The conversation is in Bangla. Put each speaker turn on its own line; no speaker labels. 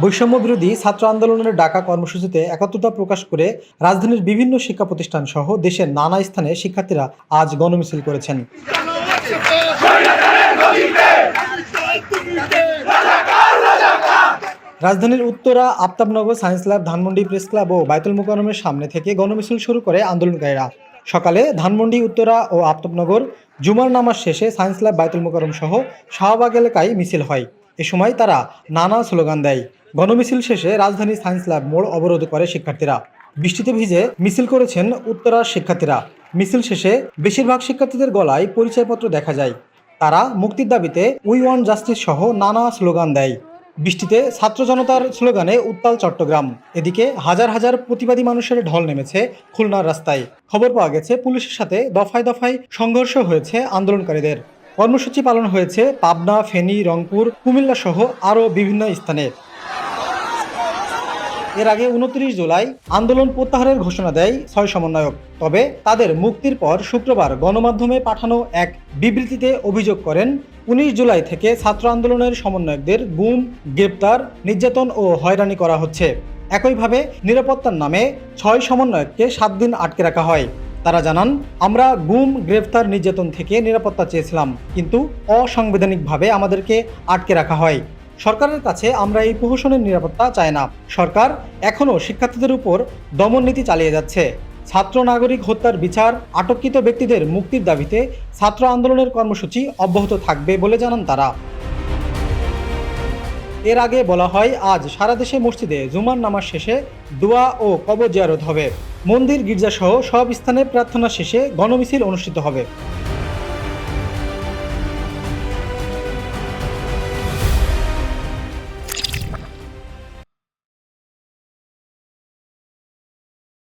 বৈষম্য বিরোধী ছাত্র আন্দোলনের ডাকা কর্মসূচিতে একাত্মতা প্রকাশ করে রাজধানীর বিভিন্ন শিক্ষা প্রতিষ্ঠান সহ দেশের নানা স্থানে শিক্ষার্থীরা আজ গণমিছিল করেছেন। রাজধানীর Uttara, Aftabnagar, science lab, Dhanmondi press club ও বায়তুল মোকাররমের সামনে থেকে গণমিছিল শুরু করে আন্দোলনকারীরা। সকালে ধানমন্ডি, উত্তরা ও আফতাবনগর, জুমার নামাজ শেষে সায়েন্স ল্যাব, বায়তুল মোকাররম সহ শাহবাগ এলাকায় মিছিল হয়। এ সময় তারা নানা স্লোগান দেয়। গণমিছিল শেষে রাজধানীর সায়েন্স ল্যাব মোড় অবরোধ করে শিক্ষার্থীরা। বৃষ্টিতে ভিজে মিছিল করেছেন উত্তরার শিক্ষার্থীরা। মিছিল শেষে বেশিরভাগ শিক্ষার্থীদের গলায় পরিচয়পত্র দেখা যায়। তারা মুক্তির দাবিতে উই ওয়ান্ট জাস্টিস সহ নানা স্লোগান দেয়। বৃষ্টিতে ছাত্র জনতার স্লোগানে উত্তাল চট্টগ্রাম। এদিকে হাজার হাজার প্রতিবাদী মানুষের ঢল নেমেছে খুলনার রাস্তায়। খবর পাওয়া গেছে, পুলিশের সাথে দফায় দফায় সংঘর্ষ হয়েছে আন্দোলনকারীদের। কর্মসূচি পালন হয়েছে পাবনা, ফেনী, রংপুর, কুমিল্লা সহ আরও বিভিন্ন স্থানে। এর আগে 29 জুলাই আন্দোলন প্রত্যাহারের ঘোষণা দেয় 6 সমন্বয়ক। তবে তাদের মুক্তির পর শুক্রবার গণমাধ্যমে পাঠানো এক বিবৃতিতে অভিযোগ করেন, 19 জুলাই থেকে ছাত্র আন্দোলনের সমন্বয়কদের গুম, গ্রেপ্তার, নির্যাতন ও হয়রানি করা হচ্ছে। একইভাবে নিরাপত্তার নামে 6 সমন্বয়ককে 7 দিন আটকে রাখা হয়। তারা জানান, আমরা গুম, গ্রেফতার, নির্যাতন থেকে নিরাপত্তা চেয়েছিলাম, কিন্তু অসাংবিধানিকভাবে আমাদেরকে আটকে রাখা হয়। সরকারের কাছে আমরা এই প্রহসনের নিরাপত্তা চাই না। সরকার এখনও শিক্ষার্থীদের উপর দমন নীতি চালিয়ে যাচ্ছে। ছাত্র নাগরিক হত্যার বিচার, আটককৃত ব্যক্তিদের মুক্তির দাবিতে ছাত্র আন্দোলনের কর্মসূচি অব্যাহত থাকবে বলে জানান তারা। এর আগে বলা হয়, আজ সারা দেশে মসজিদে জুমার নামাজ শেষে দোয়া ও কবর জিয়ারত হবে। মন্দির, গির্জাসহ সব স্থানে প্রার্থনা শেষে গণমিছিল অনুষ্ঠিত হবে।